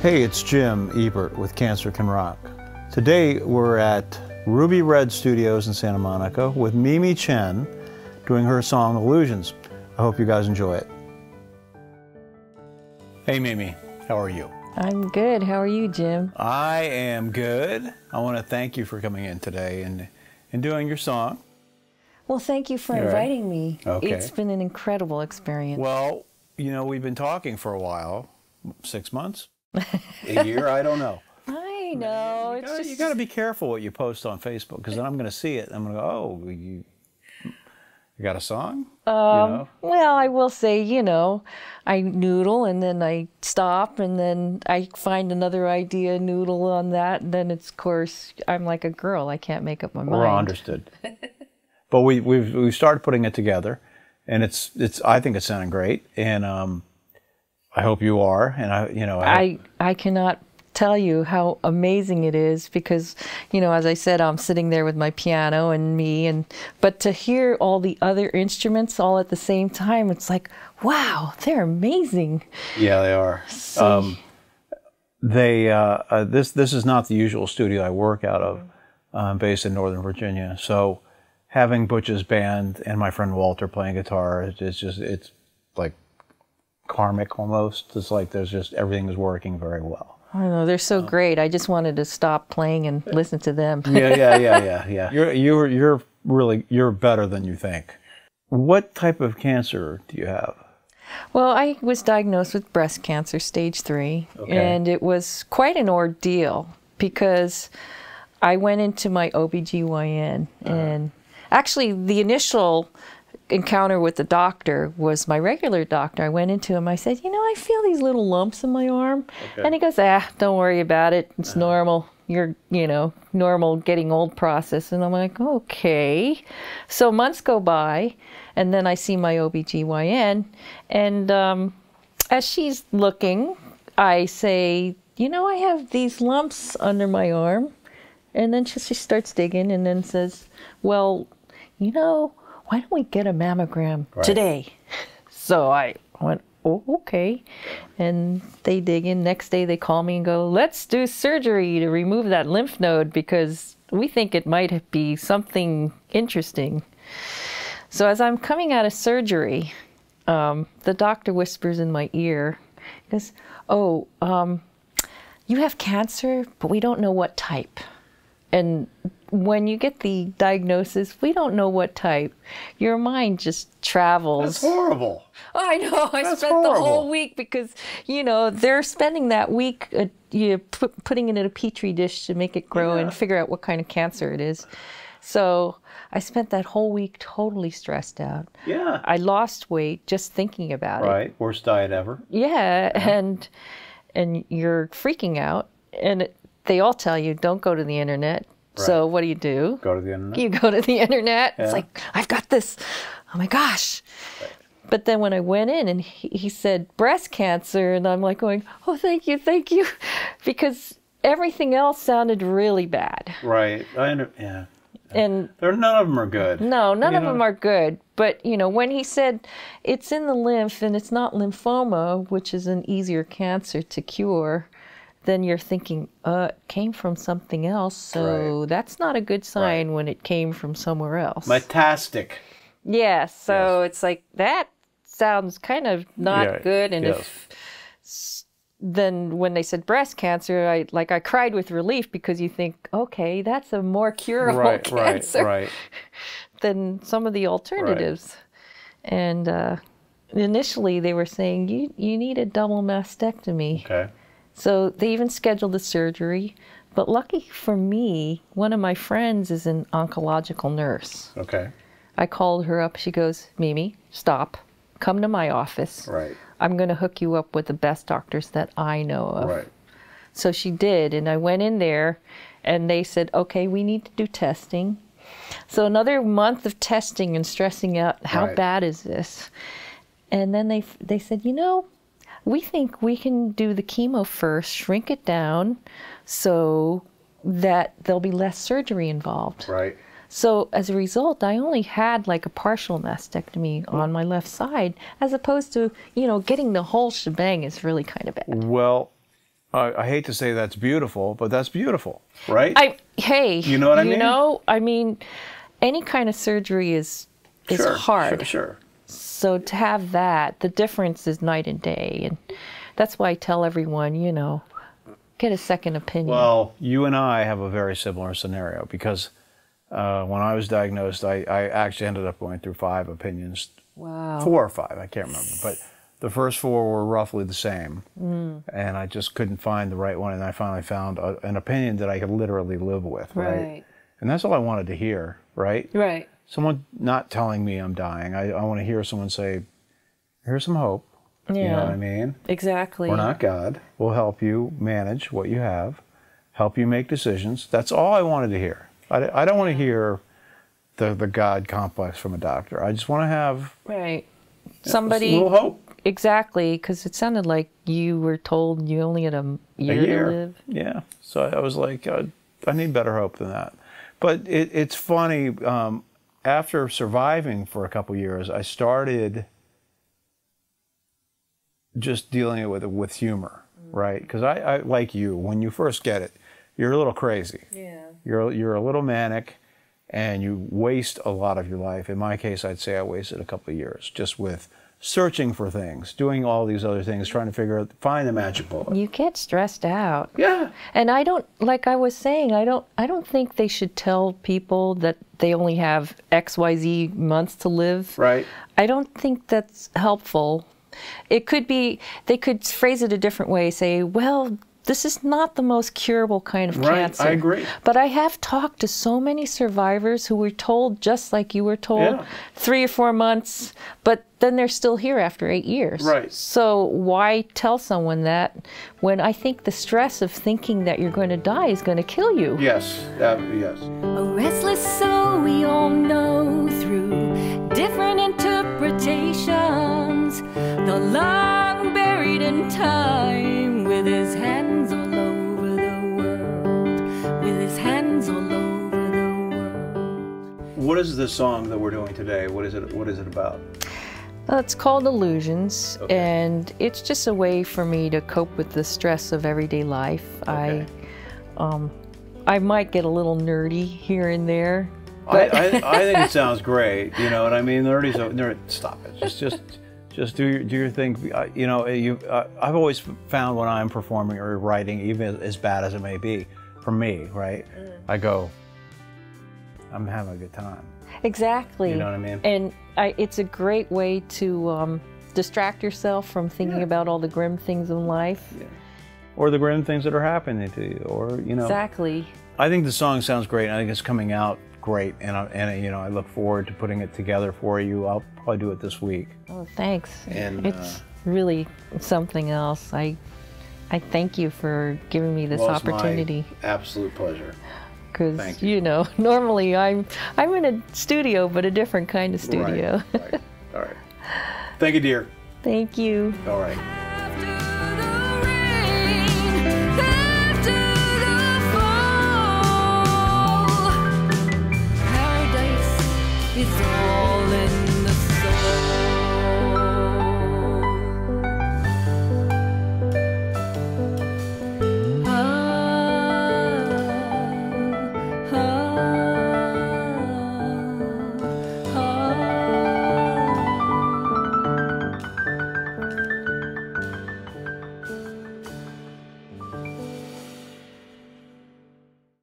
Hey, it's Jim Ebert with Cancer Can Rock. Today we're at Ruby Red Studios in Santa Monica with Mimi Chen doing her song Illusions. I hope you guys enjoy it. Hey Mimi, how are you? I'm good. How are you, Jim? I am good. I want to thank you for coming in today and doing your song. Well, thank you for inviting me. Okay. It's been an incredible experience. Well, you know, we've been talking for a while, 6 months, a year, I don't know. I know. You got to be careful what you post on Facebook, because then I'm going to see it and I'm going to go, oh, you got a song? You know? Well, I will say, you know, I noodle and then I stop and then I find another idea, noodle on that, and then it's, of course, I'm like a girl. I can't make up my mind. Well, understood. But we've started putting it together, and I think it's sounding great, and I hope you are, and I cannot tell you how amazing it is, because, you know, as I said, I'm sitting there with my piano and me, but to hear all the other instruments all at the same time, it's like, wow, they're amazing. Yeah, they are. So, this is not the usual studio I work out of. I'm based in Northern Virginia, so having Butch's band and my friend Walter playing guitar, it's like karmic almost. It's like there's just everything is working very well. I know, they're so great. I just wanted to stop playing and listen to them. Yeah. You're better than you think. What type of cancer do you have? Well, I was diagnosed with breast cancer, stage 3, and it was quite an ordeal, because I went into my OBGYN, and actually the initial encounter with the doctor was my regular doctor. I went into him, I said, you know, I feel these little lumps in my arm. And he goes, don't worry about it. It's normal. You're, you know, normal getting old process. And I'm like, okay. So months go by, and then I see my OBGYN, and as she's looking, I say, you know, I have these lumps under my arm. And then she starts digging and then says, well, you know, why don't we get a mammogram today? So I went, oh, okay. And they dig in. Next day they call me and go, let's do surgery to remove that lymph node, because we think it might be something interesting. So as I'm coming out of surgery, the doctor whispers in my ear, he goes, oh, you have cancer, but we don't know what type. And when you get the diagnosis, we don't know what type. Your mind just travels. That's horrible. I know. I spent horrible. the whole week, because, you know, they're spending that week putting it in a petri dish to make it grow and figure out what kind of cancer it is. So I spent that whole week totally stressed out. Yeah. I lost weight just thinking about it. Right. Worst diet ever. Yeah. And you're freaking out. And they all tell you, don't go to the internet. Right. So what do? Go to the internet. You go to the internet. Yeah. It's like, I've got this. Oh my gosh. Right. But then when I went in and he said breast cancer, and I'm like going, oh, thank you. Because everything else sounded really bad. Right. Yeah. And none of them are good. No, none of them are good. But, you know, when he said it's in the lymph and it's not lymphoma, which is an easier cancer to cure, then you're thinking, it came from something else, so that's not a good sign when it came from somewhere else. Metastatic. Yeah, so it's like, that sounds kind of not good. And then when they said breast cancer, I cried with relief, because you think, okay, that's a more curable cancer than some of the alternatives. Right. And initially they were saying, you need a double mastectomy. Okay. So they even scheduled the surgery. But lucky for me, one of my friends is an oncological nurse. Okay. I called her up. She goes, Mimi, stop. Come to my office. Right. I'm going to hook you up with the best doctors that I know of. Right. So she did. And I went in there, and they said, okay, we need to do testing. So another month of testing and stressing out, how bad is this? And then they said, you know, we think we can do the chemo first, shrink it down so that there'll be less surgery involved. Right. So as a result, I only had like a partial mastectomy on my left side, as opposed to, you know, getting the whole shebang is really kind of bad. Well, I hate to say that's beautiful, but that's beautiful, right? Hey, you know what I mean? You know, I mean, any kind of surgery is Sure, hard. Sure. So to have that, the difference is night and day, and that's why I tell everyone, you know, get a second opinion. Well, you and I have a very similar scenario because when I was diagnosed, I actually ended up going through 5 opinions. Wow. 4 or 5, I can't remember, but the first 4 were roughly the same, and I just couldn't find the right one, and I finally found an opinion that I could literally live with, right? And that's all I wanted to hear, right? Right. Someone not telling me I'm dying. I want to hear someone say, here's some hope. Yeah. You know what I mean? Exactly. We're not God. We'll help you manage what you have, help you make decisions. That's all I wanted to hear. I don't want to hear the God complex from a doctor. I just want to have somebody, a little hope. Exactly, because it sounded like you were told you only had a year to live. Yeah. So I was like, I need better hope than that. But it's funny. After surviving for a couple years, I started just dealing with humor, right? Because I like you, when you first get it, you're a little crazy. Yeah. You're a little manic, and you waste a lot of your life. In my case, I'd say I wasted a couple of years just with searching for things, doing all these other things, trying to find the magic bullet. You get stressed out. Yeah. And I don't, like I was saying, I don't think they should tell people that they only have XYZ months to live. Right. I don't think that's helpful. It could be, they could phrase it a different way, say, well, this is not the most curable kind of cancer. I agree. But I have talked to so many survivors who were told, just like you were told, 3 or 4 months, but then they're still here after 8 years. Right. So why tell someone that when I think the stress of thinking that you're going to die is going to kill you? Yes, yes. A restless soul we all know through different interpretations. The long buried in time with his hands all over the world. With his hands all over the world. What is this song that we're doing today? What is it about? It's called Illusions, and it's just a way for me to cope with the stress of everyday life. Okay. I might get a little nerdy here and there. I think it sounds great. You know what I mean? Nerd. Stop it. Just do your thing. You know, I've always found when I'm performing or writing, even as bad as it may be, for me, right? I go, I'm having a good time. Exactly. You know what I mean? And it's a great way to distract yourself from thinking about all the grim things in life. Yeah. Or the grim things that are happening to you, or you know. Exactly. I think the song sounds great. I think it's coming out great, and you know, I look forward to putting it together for you. I'll probably do it this week. Oh, thanks. And it's really something else. I thank you for giving me this opportunity. It's my absolute pleasure. Because you know, normally I'm in a studio, but a different kind of studio. Right. All right. Thank you, dear. Thank you. All right.